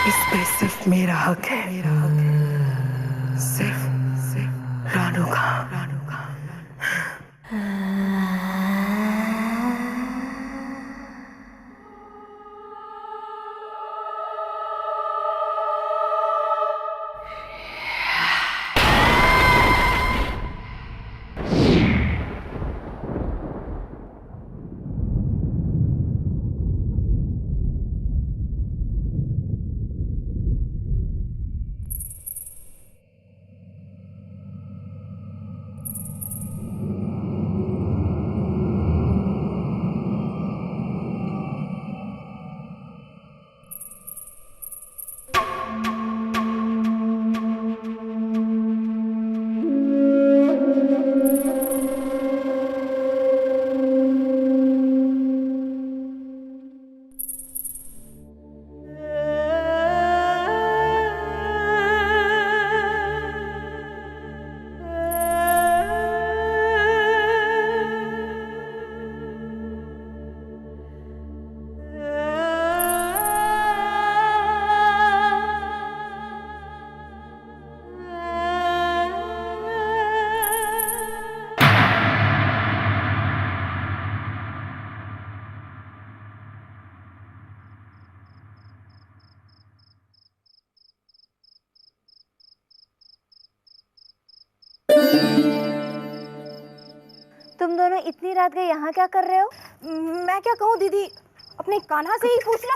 इस पे सिर्फ मेरा हक है, सिर्फ रानू का। तुम दोनों इतनी रात गए यहाँ क्या कर रहे हो? मैं क्या कहूँ दीदी, अपने कान्हा से ही पूछ ले।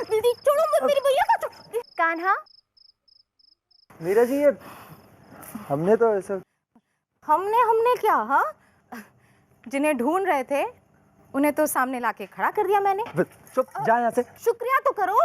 दीदी छोड़ो मत मेरे भैया का। कान्हा, मीरा जी, ये हमने तो ऐसा हमने क्या? हाँ, जिन्हें ढूंढ रहे थे उन्हें तो सामने लाके खड़ा कर दिया मैंने। चुप जा यहाँ से। शुक्रिया तो करो।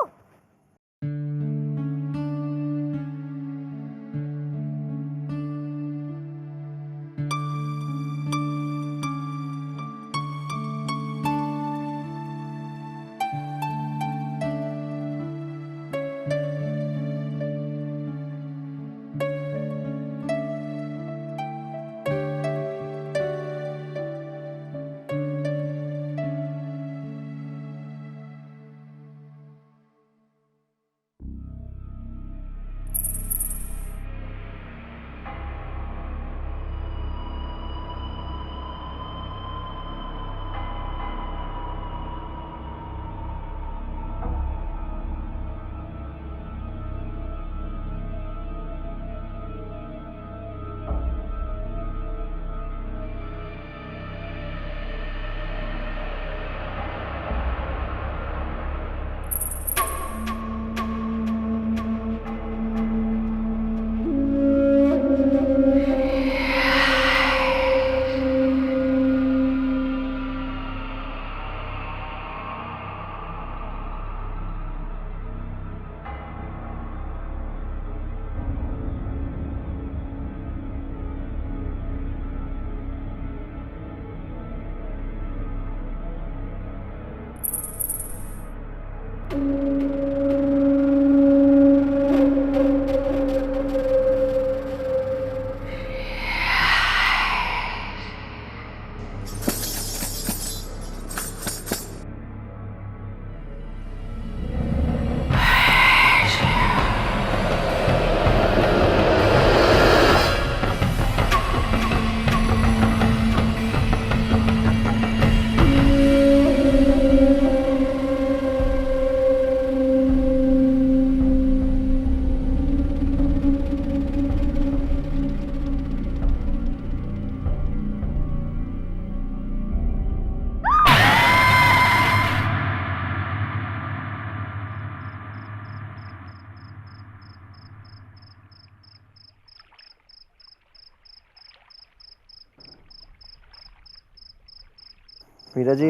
मीरा जी,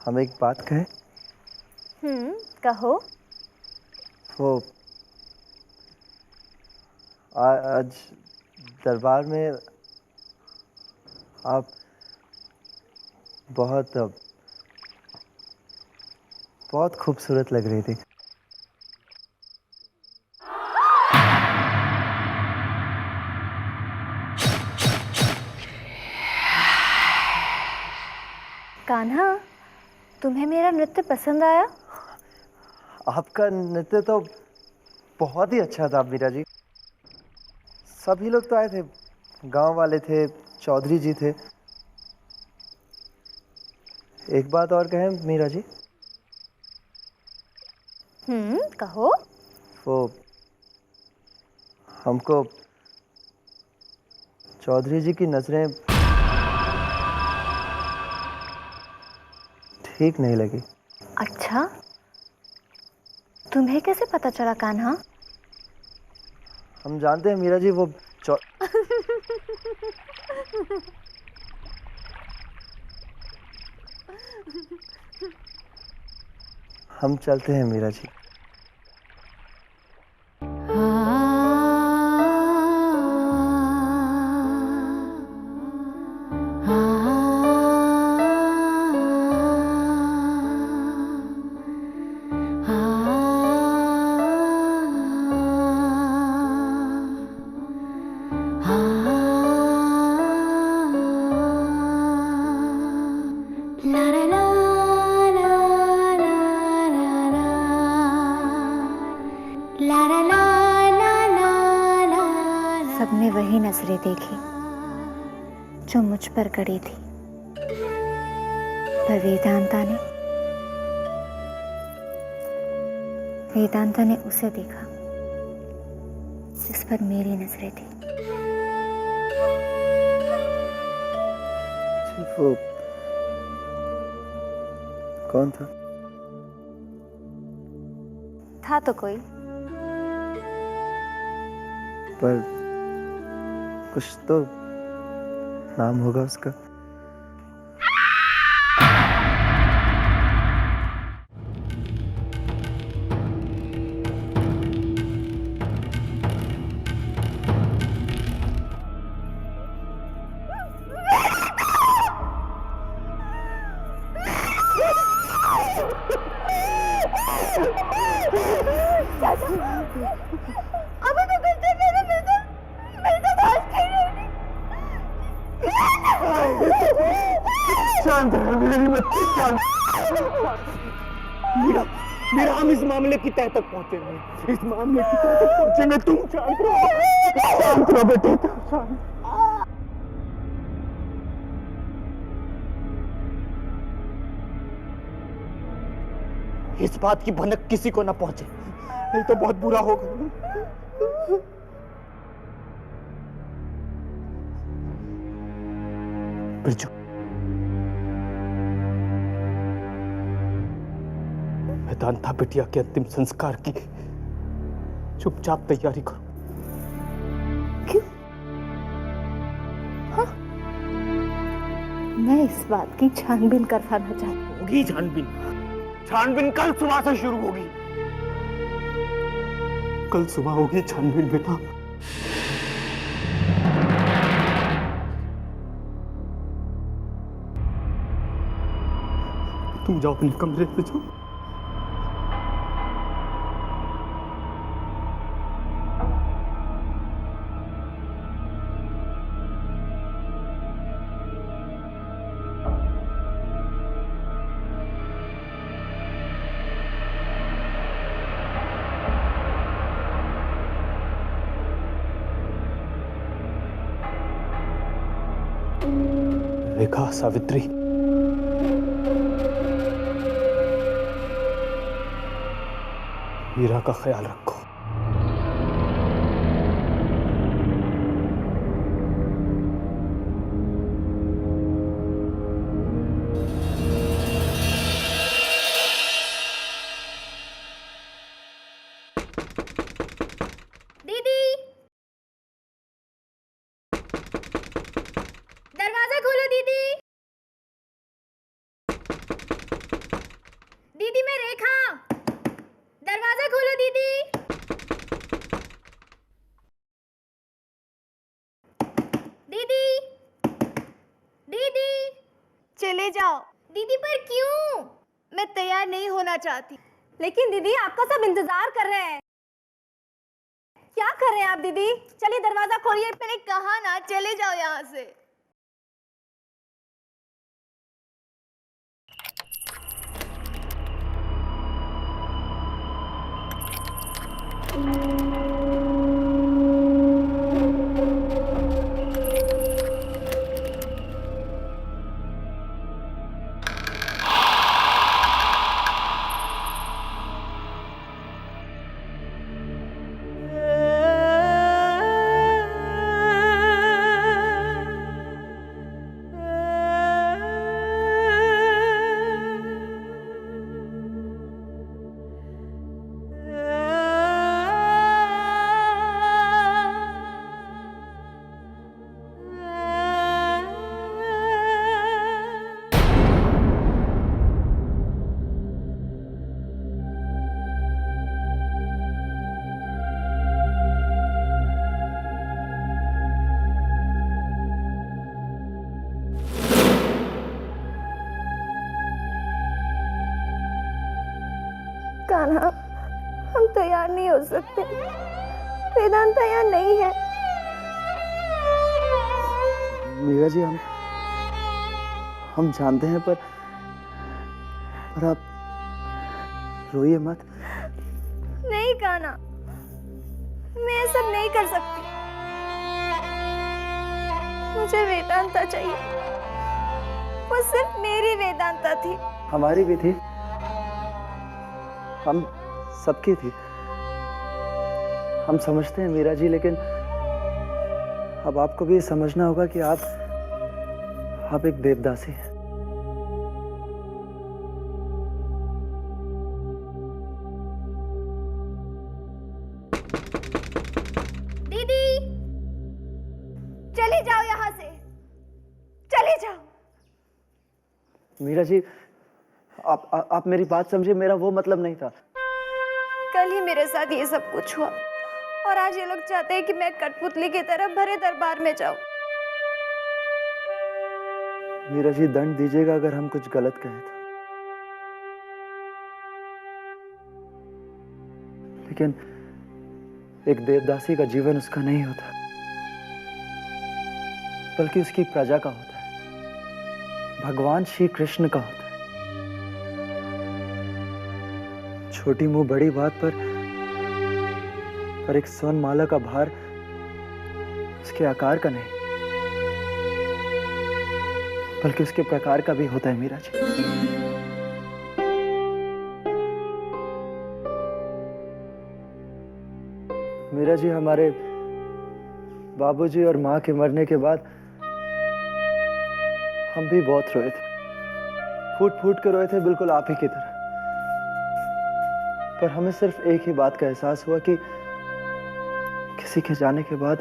हम एक बात कहें? कहो। वो आज दरबार में आप बहुत बहुत खूबसूरत लग रही थी। कान्हा, तुम्हें मेरा नृत्य पसंद आया? आपका नृत्य तो बहुत ही अच्छा था मीरा जी। सभी लोग तो आए थे, गांव वाले थे, चौधरी जी थे। एक बात और कहें मीरा जी? कहो। वो हमको चौधरी जी की नजरें ठीक नहीं लगी। अच्छा, तुम्हें कैसे पता चला कान्हा? हम जानते हैं मीरा जी, वो हम चलते हैं मीरा जी। सबने वही नजरें देखी जो मुझ पर गड़ी थी, पर वेदांता ने उसे देखा जिस पर मेरी नजरें थी। वो कौन था? था तो कोई, पर कुछ तो नाम होगा उसका। अबे तो कुछ नहीं, मेरे तो दोस्त ही नहीं। शांत रहो मेरी बच्ची, शांत। मेरा हम इस मामले की तह तक पहुंचेंगे, इस मामले की तह तक पहुंचेंगे। तुम शांत रहो बेटे, तुम शांत। इस बात की भनक किसी को ना पहुंचे, नहीं तो बहुत बुरा होगा। बिरजू, वेदांता बिटिया के अंतिम संस्कार की चुपचाप तैयारी करो। क्यों? हाँ? मैं इस बात की छानबीन करवाना चाहती हूँ। होगी छानबीन, छानबीन कल सुबह से शुरू होगी। कल सुबह होगी छानबीन बेटा। तुम जाओ अपने कमरे पे जाओ। रेखा, सावित्री, हीरा का ख्याल रखो। दीदी, दरवाजा खोलो दीदी। दीदी मैं रेखा, दरवाजा खोलो दीदी। दीदी, दीदी, चले जाओ। दीदी पर क्यों? मैं तैयार नहीं होना चाहती। लेकिन दीदी आपका सब इंतजार कर रहे हैं। क्या कर रहे हैं आप दीदी? चलिए दरवाजा खोलिए। मैंने कहा ना, चले जाओ यहाँ से। कान्हा, हम तैयार नहीं हो सकते। वेदांत तैयार नहीं है। मीरा जी, हम जानते हैं, पर आप रोइए मत। नहीं कान्हा, मैं ये सब नहीं कर सकती। मुझे वेदांता चाहिए। वो सिर्फ मेरी वेदांता थी। हमारी भी थी, हम सबकी थी। हम समझते हैं मीरा जी, लेकिन अब आपको भी समझना होगा कि आप एक देवदासी हैं। दीदी, चली जाओ यहाँ से, चली जाओ। मीरा जी, आप मेरी बात समझे, मेरा वो मतलब नहीं था। कल ही मेरे साथ ये सब कुछ हुआ और आज ये लोग चाहते हैं कि मैं कठपुतली की तरह भरे दरबार में जाऊं। मीरा जी, दंड दीजिएगा अगर हम कुछ गलत कहें तो। लेकिन एक देवदासी का जीवन उसका नहीं होता, बल्कि उसकी प्रजा का होता है, भगवान श्री कृष्ण का होता है। छोटी मुंह बड़ी बात पर एक स्वर्ण माला का भार उसके आकार का नहीं, बल्कि उसके प्रकार का भी होता है मीरा जी। मीरा जी, हमारे बाबूजी और माँ के मरने के बाद हम भी बहुत रोए थे, फूट फूट कर रोए थे, बिल्कुल आप ही की तरह। पर हमें सिर्फ एक ही बात का एहसास हुआ कि किसी के जाने के बाद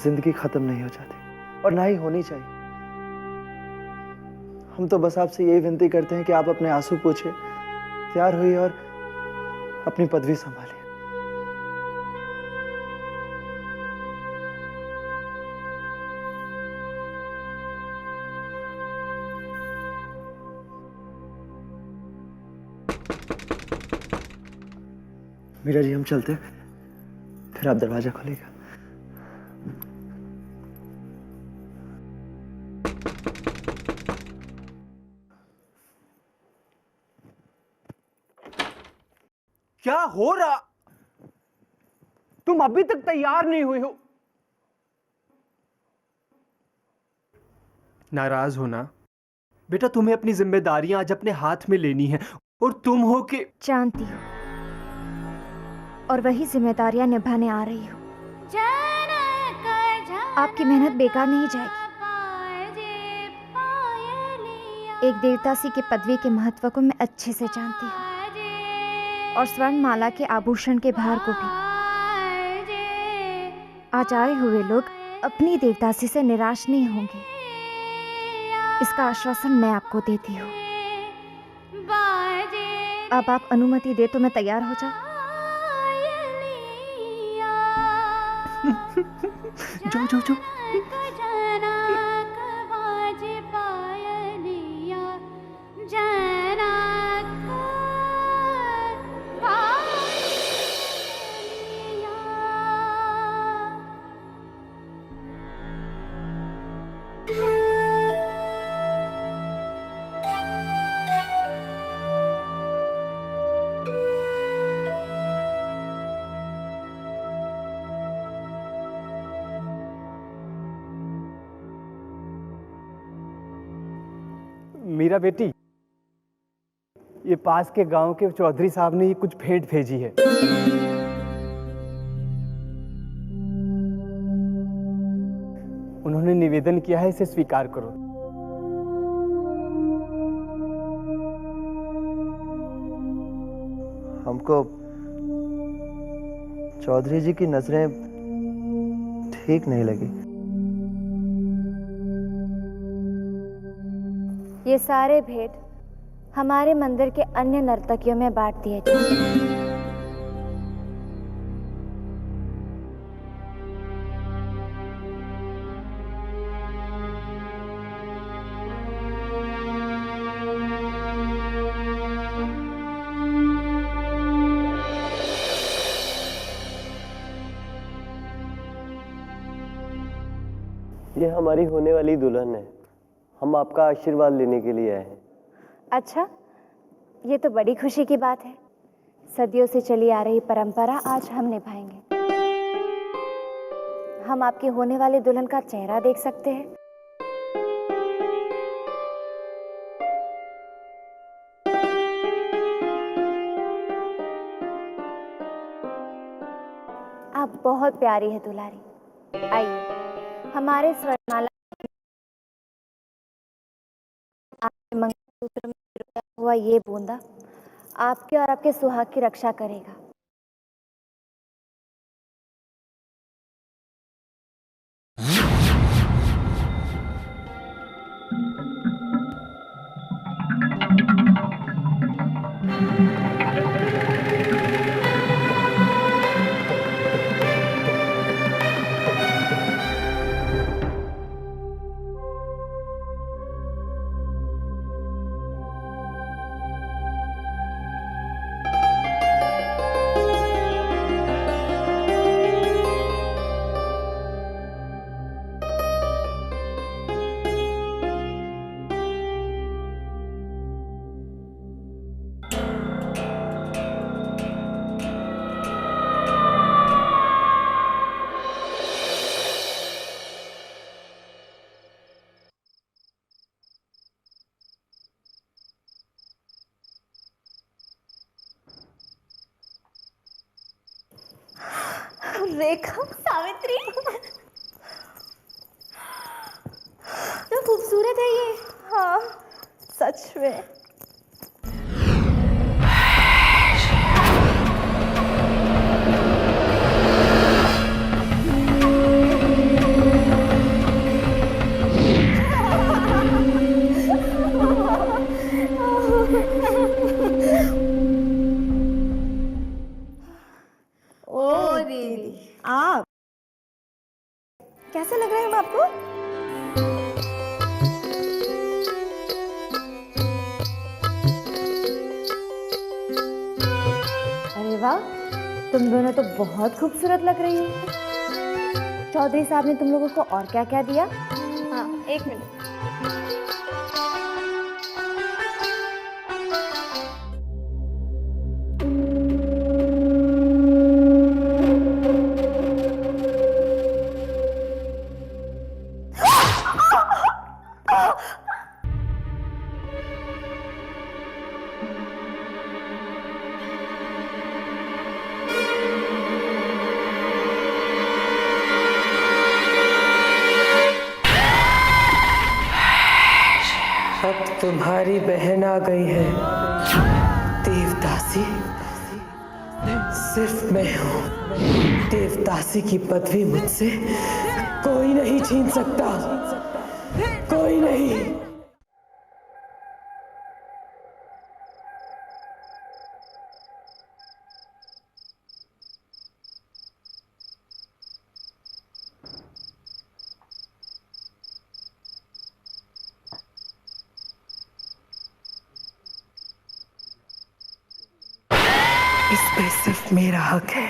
जिंदगी खत्म नहीं हो जाती, और ना ही होनी चाहिए। हम तो बस आपसे यही विनती करते हैं कि आप अपने आंसू पोंछिए, तैयार होइए और अपनी पदवी संभालिए। मीरा जी, हम चलते हैं, फिर आप दरवाजा खोलेगा। क्या हो रहा? तुम अभी तक तैयार नहीं हुई हो। नाराज हो ना बेटा, तुम्हें अपनी जिम्मेदारियां आज अपने हाथ में लेनी है, और तुम हो कि जानती हूँ, और वही जिम्मेदारियां निभाने आ रही हूँ। आपकी मेहनत बेकार नहीं जाएगी। एक देवदासी की पदवी के महत्व को मैं अच्छे से जानती हूँ, और स्वर्ण माला के आभूषण के भार को भी। आज आए हुए लोग अपनी देवदासी से निराश नहीं होंगे, इसका आश्वासन मैं आपको देती हूँ। अब आप अनुमति दे तो मैं तैयार हो जाऊं। जाओ जाओ जाओ। मीरा बेटी, ये पास के गांव के चौधरी साहब ने ये कुछ भेंट भेजी है। उन्होंने निवेदन किया है, इसे स्वीकार करो। हमको चौधरी जी की नजरें ठीक नहीं लगी। ये सारे भेंट हमारे मंदिर के अन्य नर्तकियों में बांट दिए जाए। ये हमारी होने वाली दुल्हन है। हम आपका आशीर्वाद लेने के लिए आए हैं। अच्छा, ये तो बड़ी खुशी की बात है। सदियों से चली आ रही परंपरा आज हम निभाएंगे। हम आपके होने वाले दुल्हन का चेहरा देख सकते हैं? आप बहुत प्यारी है दुलारी। आइए, हमारे स्वर्णमाला आपके मंगलसूत्र में पिरोया हुआ ये बूंदा आपके और आपके सुहाग की रक्षा करेगा। रेखा, सावित्री, तो खूबसूरत है ये। हाँ, सच में। ओ दीदी, आप कैसे लग रहे हैं हम आपको? अरे वाह, तुम दोनों तो बहुत खूबसूरत लग रही हो। चौधरी साहब ने तुम लोगों को और क्या क्या दिया? हाँ, एक मिनट। अब तुम्हारी बहन आ गई है देवदासी। सिर्फ मैं हूँ। देवदासी की पदवी मुझसे कोई नहीं छीन सकता, कोई नहीं। इस पे सिर्फ मेरा हक है,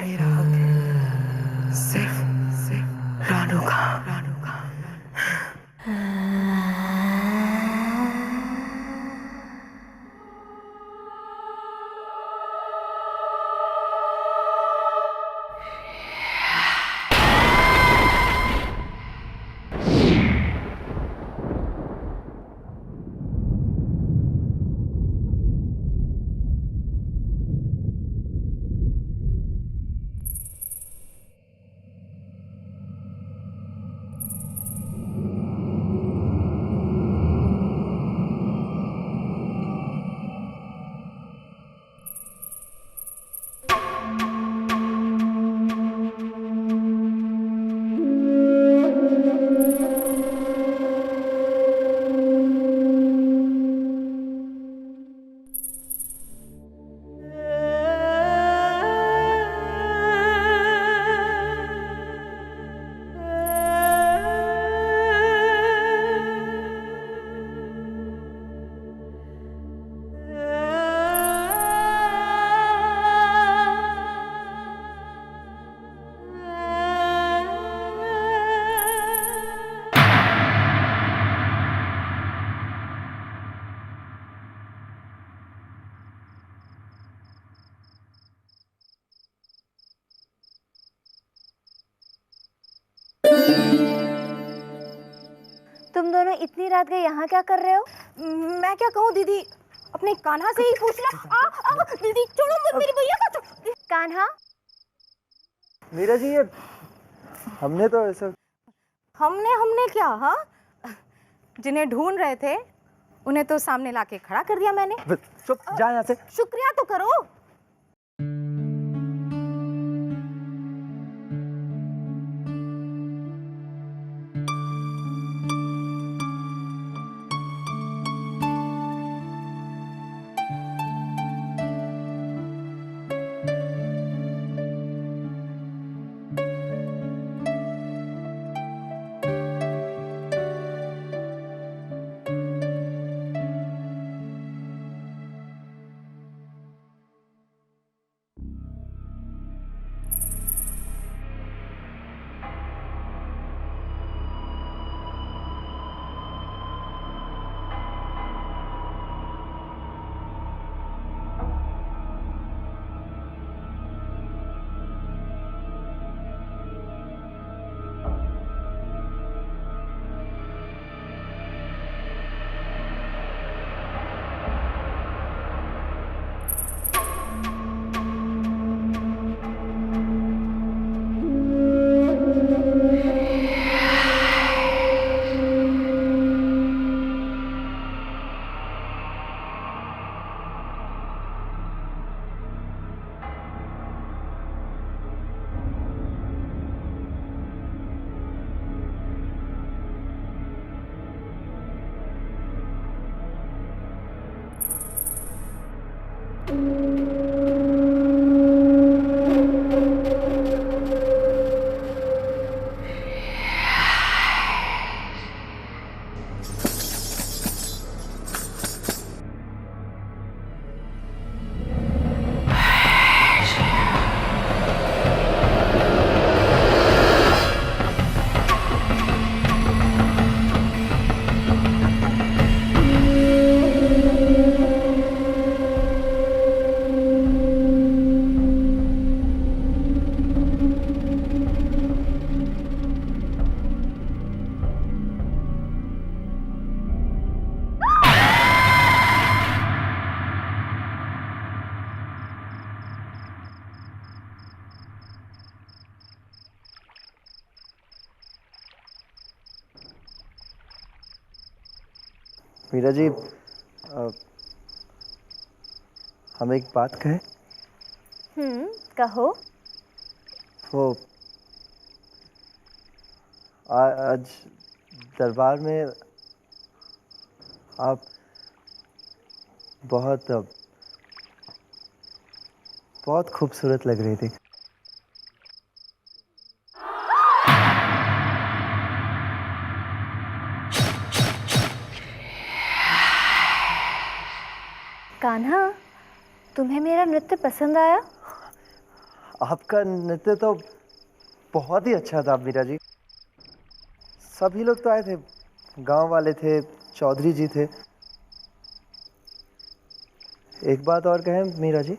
सिर्फ रानू का। इतनी रात गए यहाँ क्या कर रहे हो? मैं क्या कहूँ दीदी, अपने कान्हा से ही पूछ ले। दीदी छोड़ो मत मेरे भैया का। कान्हा, मीरा जी, ये हमने तो ऐसा हमने क्या? हाँ, जिन्हें ढूंढ रहे थे उन्हें तो सामने लाके खड़ा कर दिया मैंने। चुप जा यहाँ से। शुक्रिया तो करो। मीरा जी, हम एक बात कहें? कहो। वो आज दरबार में आप बहुत बहुत खूबसूरत लग रही थी। कान्हा, तुम्हें मेरा नृत्य पसंद आया? आपका नृत्य तो बहुत ही अच्छा था मीरा जी। सभी लोग तो आए थे, गांव वाले थे, चौधरी जी थे। एक बात और कहें मीरा जी?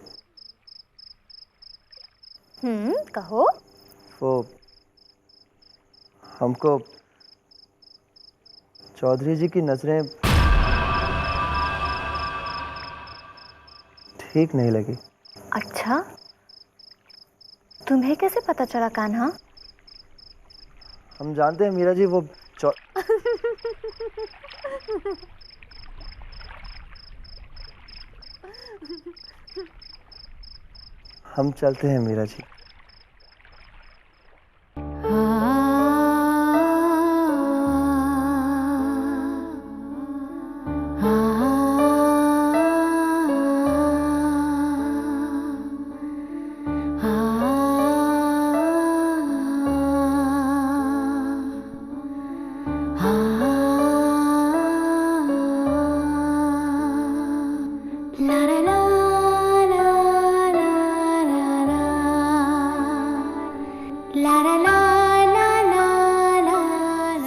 कहो। वो हमको चौधरी जी की नजरें ठीक नहीं लगी। अच्छा, तुम्हें कैसे पता चला कान्हा? हम जानते हैं मीरा जी, वो हम चलते हैं मीरा जी।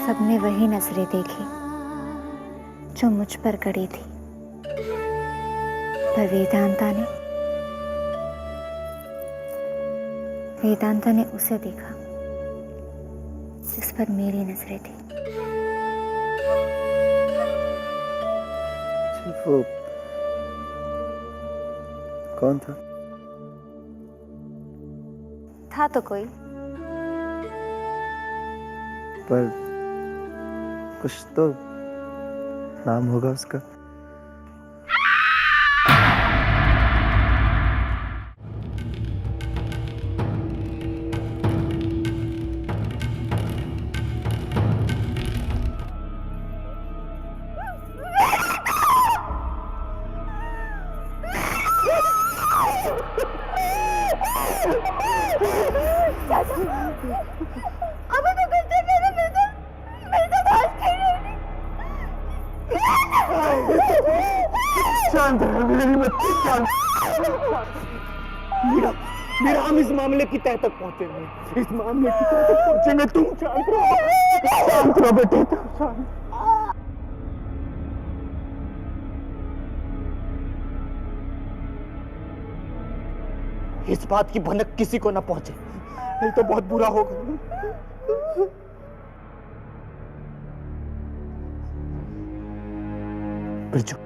सबने वही नजरें देखी जो मुझ पर गड़ी थी, पर वेदांता ने उसे देखा जिस पर मेरी नजरें थी। वो कौन था? था तो कोई। पर कुछ तो नाम होगा उसका। अबे तो कुछ नहीं मेरे साथ हंसती नहीं। शांत रहो मेरी बच्ची, शांत। मेरा हम इस मामले की तह तक पहुंचेंगे, इस मामले की तह तक पहुंचेंगे। तुम शांत रहो बेटे, तुम शांत। इस बात की भनक किसी को ना पहुंचे, नहीं तो बहुत बुरा होगा। बिरजू,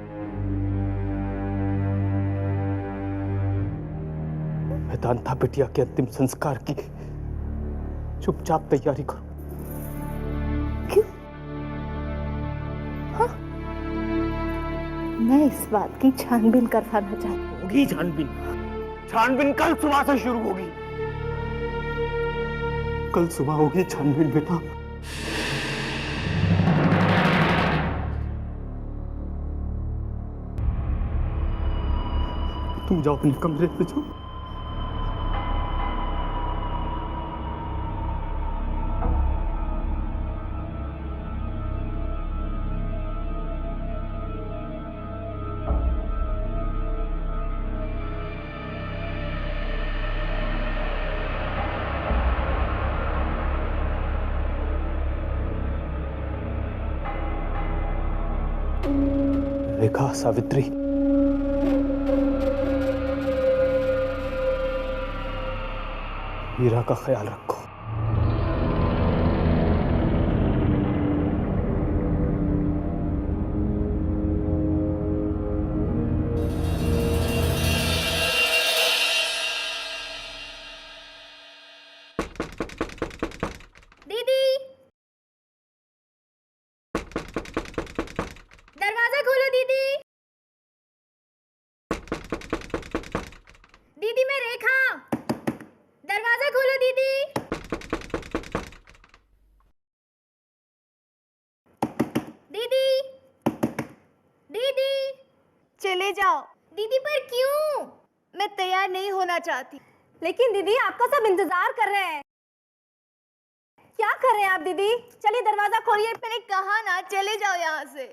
वेदांता बिटिया के अंतिम संस्कार की चुपचाप तैयारी करो। मैं इस बात की छानबीन करवाना चाहती हूँ। होगी छानबीन, छानबीन कल सुबह से शुरू होगी। कल सुबह होगी छानबीन बेटा। तुम जाओ अपने कमरे पे जाओ। रेखा, सावित्री, हीरा का ख्याल रखो। दीदी, दरवाजा खोलो दीदी। दीदी मैं रेखा, दरवाजा खोलो दीदी। दीदी, दीदी, चले जाओ। दीदी पर क्यों? मैं तैयार नहीं होना चाहती। लेकिन दीदी आपका सब इंतजार कर रहे हैं। क्या कर रहे हैं आप दीदी? चलिए दरवाजा खोलिए। मैंने कहा ना, चले जाओ यहाँ से।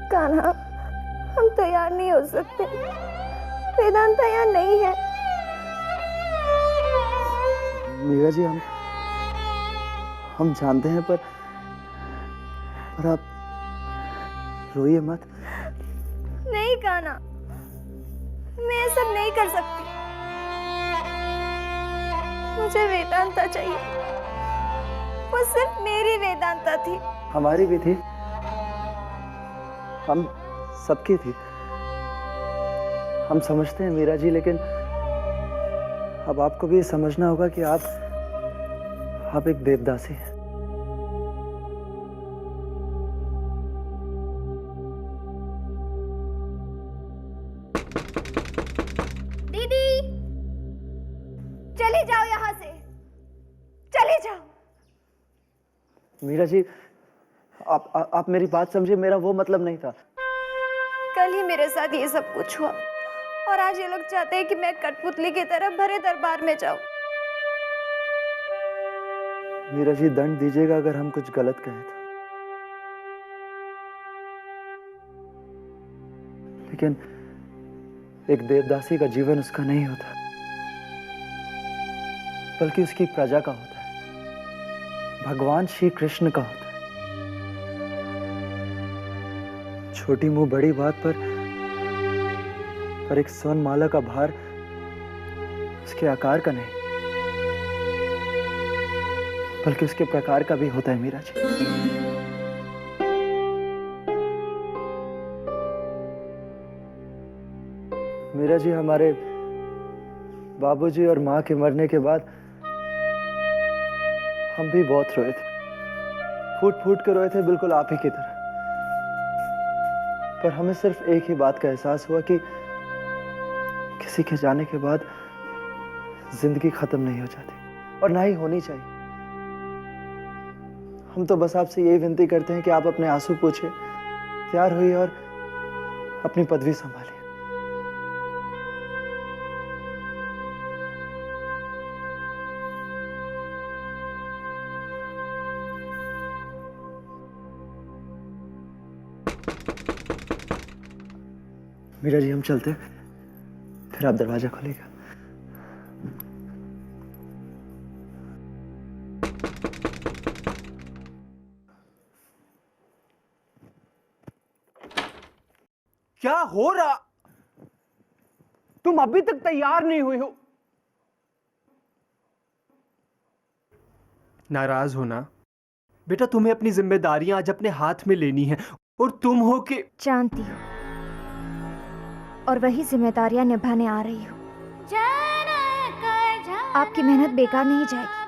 कान्हा, हम तैयार नहीं हो सकते। वेदांता यहाँ नहीं है। मीरा जी, हम जानते हैं, पर आप रोइए मत। नहीं कान्हा, मैं ये सब नहीं कर सकती। मुझे वेदांता चाहिए। वो सिर्फ मेरी वेदांता थी। हमारी भी थी, हम सबकी थी। हम समझते हैं मीरा जी, लेकिन अब आपको भी ये समझना होगा कि आप एक देवदासी हैं। दीदी, चले जाओ यहाँ से, चले जाओ। मीरा जी, आप मेरी बात समझे, मेरा वो मतलब नहीं था। कल ही मेरे साथ ये सब कुछ हुआ और आज ये लोग चाहते हैं कि मैं कठपुतली की तरह भरे दरबार में जाऊं। मीरा जी, दंड दीजिएगा अगर हम कुछ गलत कहे तो। लेकिन एक देवदासी का जीवन उसका नहीं होता, बल्कि उसकी प्रजा का होता है, भगवान श्री कृष्ण का होता है। छोटी मुंह बड़ी बात पर एक स्वर्ण माला का भार उसके आकार का नहीं, बल्कि उसके प्रकार का भी होता है मीरा जी। मीरा जी, हमारे बाबूजी और माँ के मरने के बाद हम भी बहुत रोए थे, फूट फूट के रोए थे, बिल्कुल आप ही की तरह। पर हमें सिर्फ एक ही बात का एहसास हुआ कि किसी के जाने के बाद जिंदगी खत्म नहीं हो जाती और ना ही होनी चाहिए। हम तो बस आपसे यही विनती करते हैं कि आप अपने आंसू पोंछिए, तैयार हुई और अपनी पदवी संभालिए। मीरा जी, हम चलते हैं, फिर आप दरवाजा खोलेगा। क्या हो रहा? तुम अभी तक तैयार नहीं हुई हो। नाराज हो ना बेटा, तुम्हें अपनी जिम्मेदारियां आज अपने हाथ में लेनी है और तुम हो कि जानती हूँ, और वही जिम्मेदारियां निभाने आ रही हूँ। आपकी मेहनत बेकार नहीं जाएगी।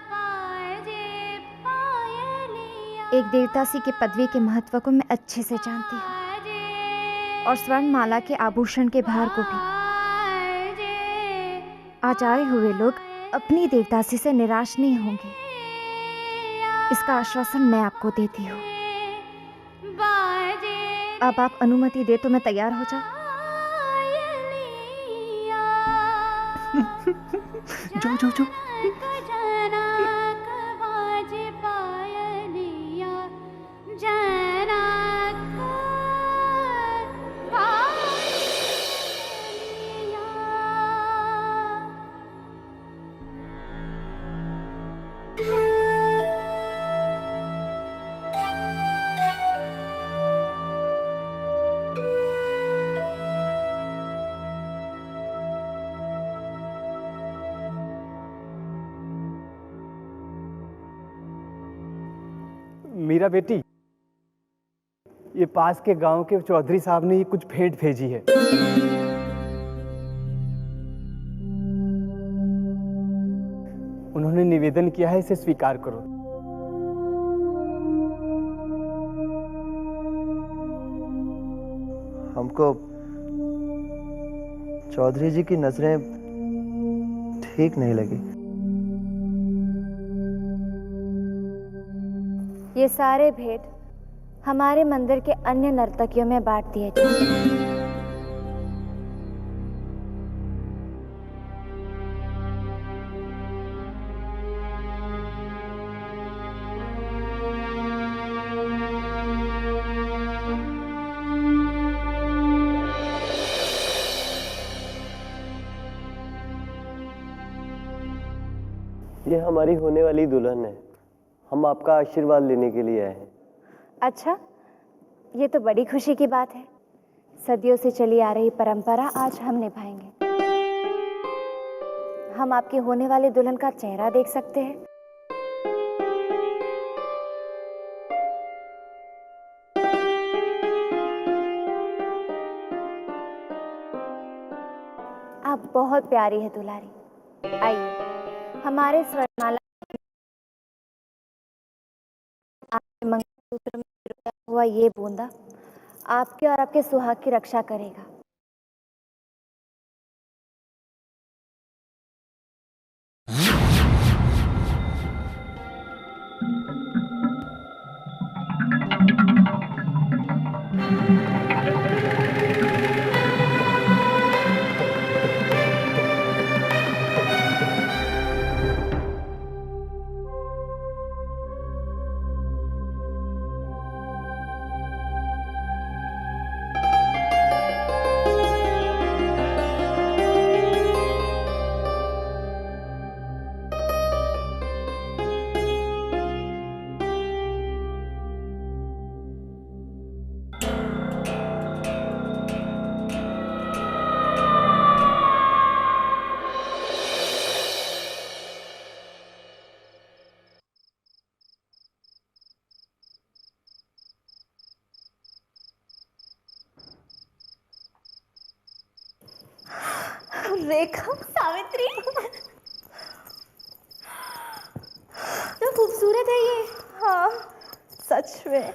एक देवदासी की पदवी के महत्व को मैं अच्छे से जानती हूँ और स्वर्ण माला के आभूषण के भार को भी। आज आए हुए लोग अपनी देवदासी से निराश नहीं होंगे, इसका आश्वासन मैं आपको देती हूँ। अब आप अनुमति दे तो मैं तैयार हो जाऊं। जाओ जाओ जाओ। मीरा बेटी, ये पास के गांव के चौधरी साहब ने ये कुछ भेंट भेजी है। उन्होंने निवेदन किया है, इसे स्वीकार करो। हमको चौधरी जी की नजरें ठीक नहीं लगी। ये सारे भेंट हमारे मंदिर के अन्य नर्तकियों में बांट दिए जाएं। ये हमारी होने वाली दुल्हन है, हम आपका आशीर्वाद लेने के लिए आए हैं। अच्छा, ये तो बड़ी खुशी की बात है। सदियों से चली आ रही परंपरा आज हम निभाएंगे। हम आपकी होने वाली दुल्हन का चेहरा देख सकते हैं? आप बहुत प्यारी है दुलारी। आइए, हमारे स्वर्णमाला मंगलसूत्र में पिरोया हुआ ये बूंदा आपके और आपके सुहाग की रक्षा करेगा। रेखा, सावित्री, तो खूबसूरत है ये। हाँ, सच में।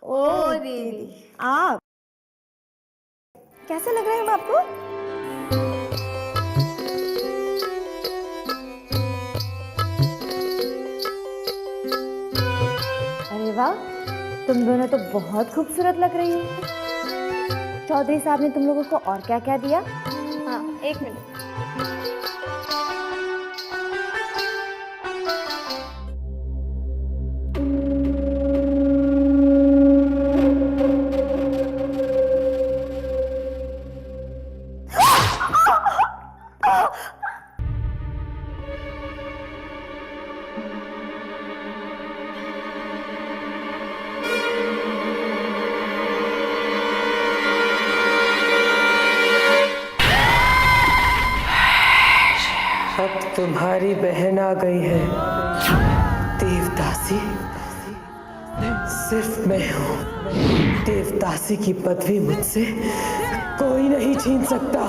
ओ दीदी, आप कैसे लग रहे हैं हम आपको? अरे वाह, तुम दोनों तो बहुत खूबसूरत लग रही हो। चौधरी साहब ने तुम लोगों को और क्या क्या दिया? हाँ, एक मिनट। अब तुम्हारी बहन आ गई है देवदासी। सिर्फ मैं हूँ। देवदासी की पदवी मुझसे कोई नहीं छीन सकता।